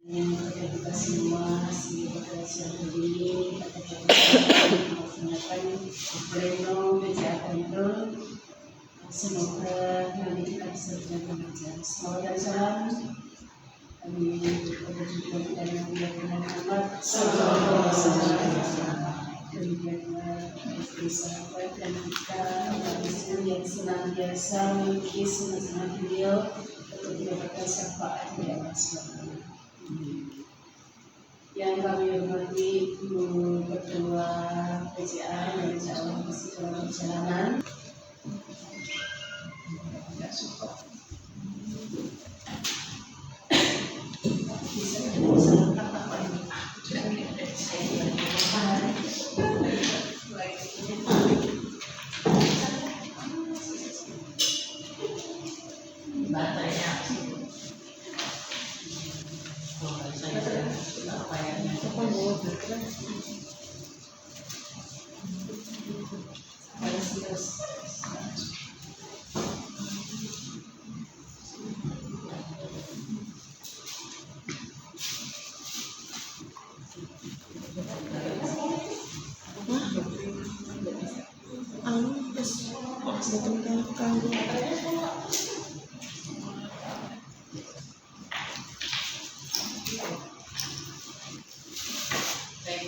yang kepada kita semua sebagai siapa ini kita melaksanakan pleno kejahatan itu, semoga nanti kita bisa benar-benar salawat dan salam kami kepada junjungan kita Nabi Muhammad sallallahu alaihi wasallam, demikian istri sahabat dan kita muslim yang senantiasa mengikuti sunnah beliau untuk mendapatkan syafaat dari Allah SWT. Yang kami hormati Ibu Ketua PCA yang insya Allah masih dalam perjalanan. Tidak suka. Bisa apa ini?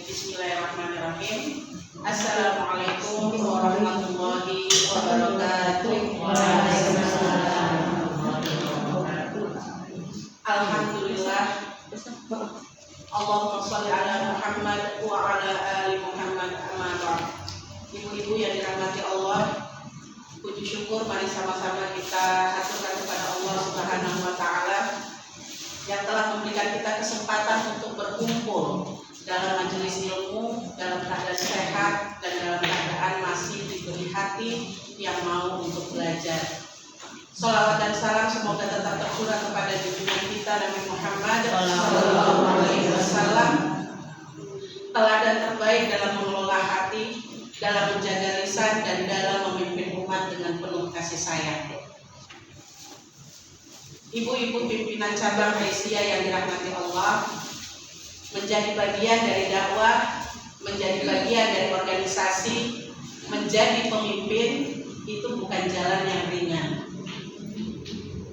Bismillahirrahmanirrahim. Assalamualaikum warahmatullahi wabarakatuh. Alhamdulillah. Allahumma sholli ala Muhammad wa ala ali Muhammad amma ba'd. Ibu-ibu yang dirahmati Allah, puji syukur mari sama-sama kita haturkan kepada Allah Subhanahu wa taala yang telah memberikan kita kesempatan untuk berkumpul dalam majelis ilmu, dalam keadaan sehat dan dalam keadaan masih diberi hati yang mau untuk belajar. Sholawat dan salam semoga tetap tercurah kepada junjungan kita Nabi Muhammad sallallahu alaihi wasallam, teladan terbaik dalam mengelola hati, dalam menjaga lisan dan dalam memimpin umat dengan penuh kasih sayang. Ibu-ibu pimpinan cabang Aisyah yang dirahmati Allah, menjadi bagian dari dakwah, menjadi bagian dari organisasi, menjadi pemimpin itu bukan jalan yang ringan.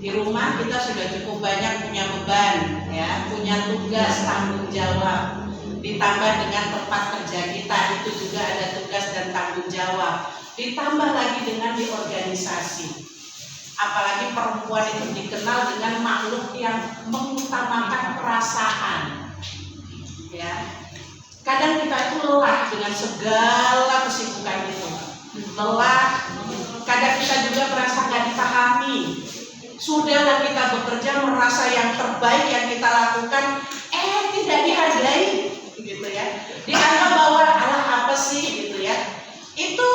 Di rumah kita sudah cukup banyak punya beban, ya, punya tugas tanggung jawab. Ditambah dengan tempat kerja kita itu juga ada tugas dan tanggung jawab. Ditambah lagi dengan di organisasi. Apalagi perempuan itu dikenal dengan makhluk yang mengutamakan perasaan. Ya, kadang kita itu lelah dengan segala kesibukan itu, lelah. Kadang kita juga merasa nggak dipahami. Sudahlah kita bekerja merasa yang terbaik yang kita lakukan, tidak dihargai, gitu ya. Dianggap bahwa alah apa sih, gitu ya. Itu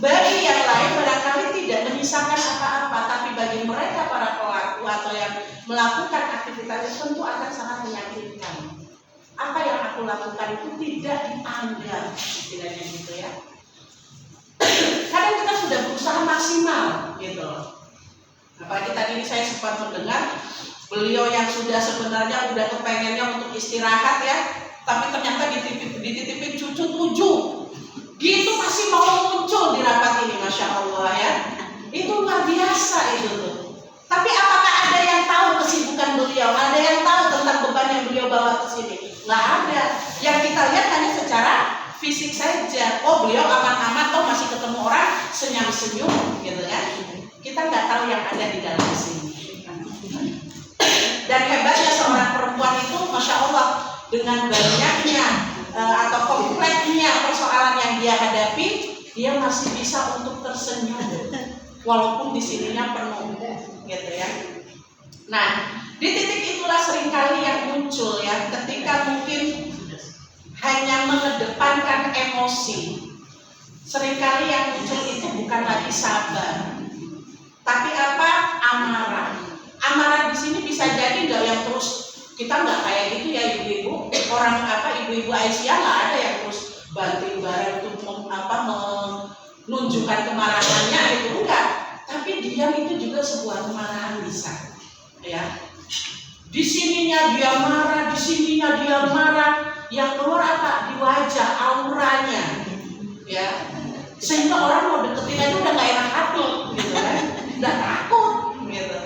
bagi yang lain barangkali tidak menyisakan apa-apa, tapi bagi mereka para pelaku atau yang melakukan aktivitas itu tentu akan sangat menyakitkan. Apa yang aku lakukan itu tidak dianggap, istilahnya gitu ya. Kadang kita sudah berusaha maksimal, gitu loh. Apalagi tadi ini saya sempat mendengar beliau yang sudah sebenarnya udah kepengennya untuk istirahat ya, tapi ternyata dititipin cucu 7, gitu masih mau muncul di rapat ini, masya Allah ya. Itu luar biasa itu tuh. Tapi apakah ada yang tahu kesibukan beliau? Ada yang tahu tentang beban yang beliau bawa ke sini? Nggak ada. Yang kita lihat hanya secara fisik saja. Oh, beliau aman-aman, toh masih ketemu orang senyum-senyum, gitu kan? Kita nggak tahu yang ada di dalam sini. Dan hebatnya seorang perempuan itu, masya Allah, dengan banyaknya atau kompleksnya persoalan yang dia hadapi, dia masih bisa untuk tersenyum, walaupun di sininya penuh, gitu ya. Nah, di titik itulah seringkali yang muncul ya, ketika mungkin hanya mengedepankan emosi. Seringkali yang muncul itu bukan lagi sabar, tapi apa? Amarah. Amarah di sini bisa jadi nggak yang terus, kita nggak kayak gitu ya ibu-ibu. Orang ibu-ibu Aisyah nggak ada yang terus banting barang untuk menunjukkan kemarahannya, itu enggak. Tapi diam itu juga sebuah kemarahan bisa, ya. Di sininya dia marah, di sininya dia marah. Yang keluar apa? Di wajah, auranya, ya. Sehingga orang mau deketin aja udah nggak enak hati, gitu kan? Udah takut, gitu.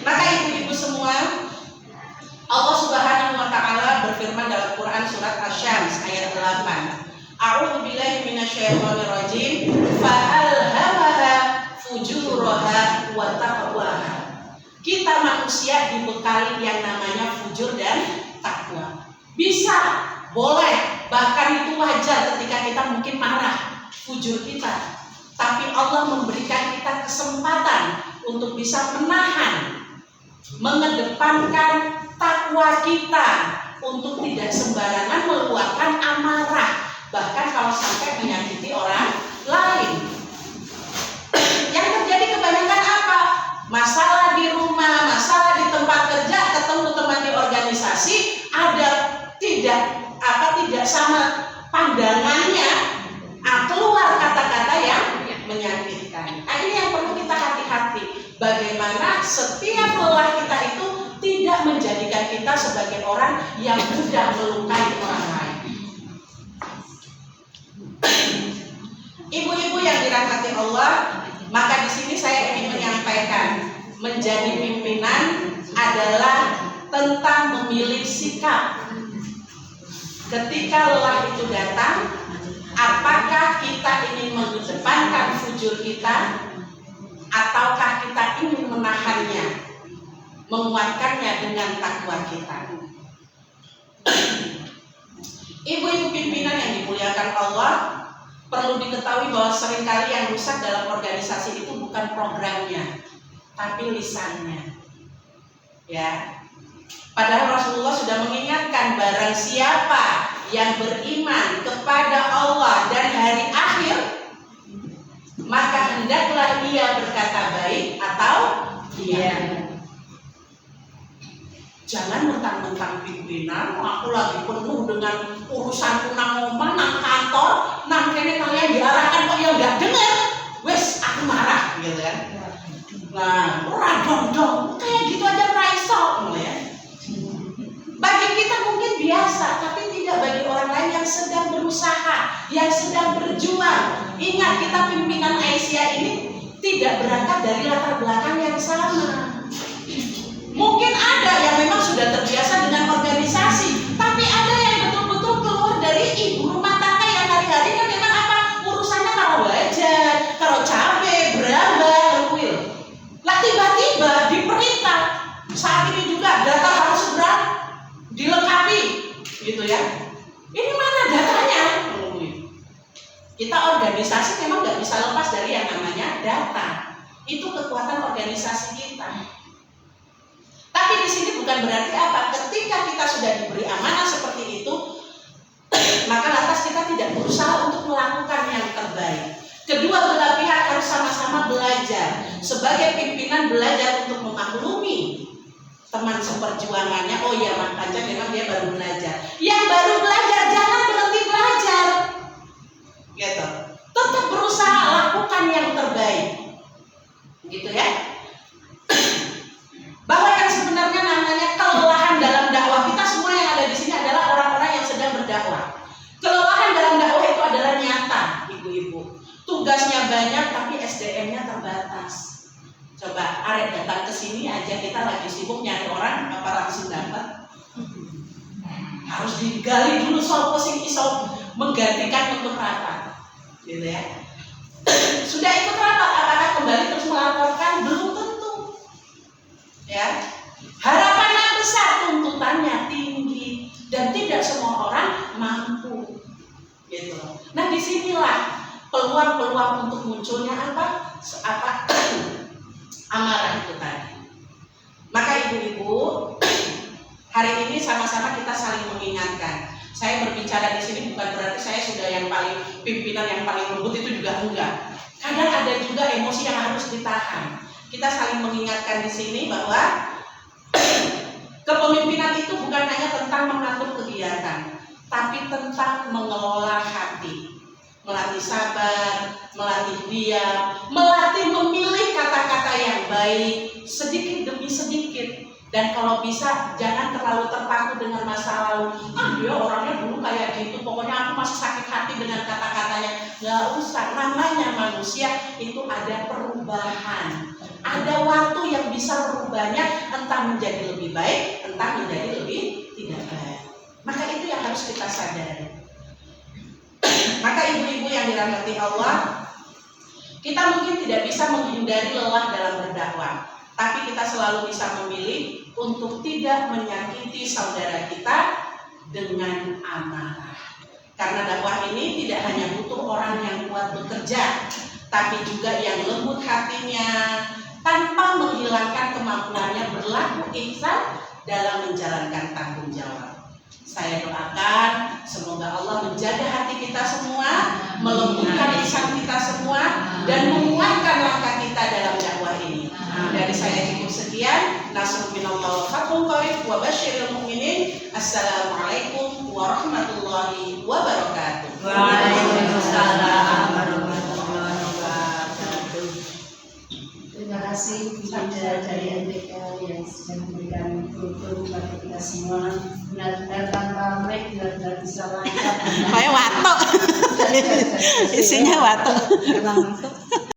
Maka ibu-ibu semua, Allah Subhanahu wa Ta'ala berfirman dalam Quran surat Asy-Syams ayat 8. A'udzubillahi minasyaitonir rajim. Fa'alhamaha fujuraha wa taqwaha. Kita manusia dibekali yang namanya fujur dan takwa. Bisa, boleh, bahkan itu wajar ketika kita mungkin marah, fujur kita. Tapi Allah memberikan kita kesempatan untuk bisa menahan, mengedepankan takwa kita untuk tidak sembarangan meluapkan amarah, bahkan kalau sampai menyakiti orang lain. Yang terjadi kebanyakan apa? Masalah di rumah, masalah di tempat kerja, ketemu teman di organisasi, ada tidak sama pandangannya, keluar kata-kata yang menyakitkan. Ini yang perlu kita hati-hati. Bagaimana setiap lelah kita itu tidak menjadikan kita sebagai orang yang mudah melukai orang lain. Ibu-ibu yang dirahmati Allah, maka di sini saya ingin menyampaikan, menjadi pimpinan adalah tentang memilih sikap. Ketika lelah itu datang, apakah kita ingin mengedepankan fujur kita, ataukah kita ingin menahannya, menguatkannya dengan takwa kita. Ibu-ibu pimpinan yang dimuliakan Allah, perlu diketahui bahwa seringkali yang rusak dalam organisasi itu bukan programnya, tapi lisannya. Ya. Padahal Rasulullah sudah mengingatkan, barang siapa yang beriman kepada Allah dan hari akhir, maka hendaklah ia berkata baik atau diam. Jangan mentang-mentang pimpinan, aku lagi penuh dengan urusanku nang omah, nang kantor, nang kene kalian diarahkan kok yang nggak dengar, wes aku marah, gitu kan? Nah, dong, kayak gitu aja raiso, ya. Bagi kita mungkin biasa, tapi tidak bagi orang lain yang sedang berusaha, yang sedang berjuang. Ingat, kita pimpinan Aisyah ini tidak berangkat dari latar belakang yang sama. Mungkin ada yang memang sudah terbiasa dengan organisasi, tapi ada yang betul-betul keluar dari ibu rumah tangga yang hari-hari kan memang apa? Urusannya karo wajan, karo cabe, berambang, kuil. Lah tiba-tiba diperintah, saat ini juga data harus segera dilengkapi, gitu ya. Ini mana datanya? Kita organisasi memang nggak bisa lepas dari yang namanya data. Itu kekuatan organisasi kita. Tapi di sini bukan berarti apa? Ketika kita sudah diberi amanah seperti itu, maka lantas kita tidak berusaha untuk melakukan yang terbaik. Kedua belah pihak harus sama-sama belajar. Sebagai pimpinan belajar untuk memaklumi teman seperjuangannya. Oh iya, makanya memang dia baru belajar. Yang baru belajar jangan berhenti belajar, gitu. Tetap berusaha lakukan yang terbaik, gitu ya. Bahwa yang sebenarnya namanya kelelahan dalam dakwah, kita semua yang ada di sini adalah orang-orang yang sedang berdakwah. Kelelahan dalam dakwah itu adalah nyata, ibu-ibu. Tugasnya banyak tapi SDM-nya terbatas. Coba arek datang ke sini aja kita lagi sibuk nyari orang, apa langsung dapat? Harus digali dulu soal sing iso menggantikan untuk rapat, gitu ya. Sudah ikut rapat, apakah kembali terus melaporkan? Belum tentu. Ya, harapannya besar, tuntutannya tinggi, dan tidak semua orang mampu, gitu. Nah, disinilah peluang-peluang untuk munculnya apa amarah itu tadi. Maka ibu-ibu, hari ini sama-sama kita saling mengingatkan. Saya berbicara di sini bukan berarti saya sudah yang paling pimpinan yang paling lembut, itu juga enggak. Kadang ada juga emosi yang harus ditahan. Kita saling mengingatkan di sini bahwa kepemimpinan itu bukan hanya tentang mengatur kegiatan, tapi tentang mengelola hati, melatih sabar, melatih diam, melatih memilih kata-kata yang baik sedikit demi sedikit. Dan kalau bisa jangan terlalu terpaku dengan masa lalu. Dia orangnya dulu kayak gitu, pokoknya aku masih sakit hati dengan kata-katanya. Nggak usah, namanya manusia itu ada perubahan. Ada waktu yang bisa berubahnya, entah menjadi lebih baik, entah menjadi lebih tidak baik. Maka itu yang harus kita sadari. Maka ibu-ibu yang dirahmati Allah, kita mungkin tidak bisa menghindari lelah dalam berdakwah, tapi kita selalu bisa memilih untuk tidak menyakiti saudara kita dengan amarah. Karena dakwah ini tidak hanya butuh orang yang kuat bekerja, tapi juga yang lembut hatinya, tanpa menghilangkan kemampuannya berlaku ihsan dalam menjalankan tanggung jawab. Saya doakan semoga Allah menjaga hati kita semua, melembutkan lisan kita semua, dan menguatkan langkah kita dalam dakwah ini. Dari saya cukup sekian. Nasrul minallah wa fathul qarib wa basyiril mu'minin. Assalamualaikum warahmatullahi wabarakatuh. Waalaikumsalam warahmatullahi wabarakatuh. Terima kasih kepada dari MBK yang sudah memberikan guru bagi kita semua. Benar-benar tanpa mic benar-benar bisa lancar. Kayak watok. Isinya watok. Emang masuk.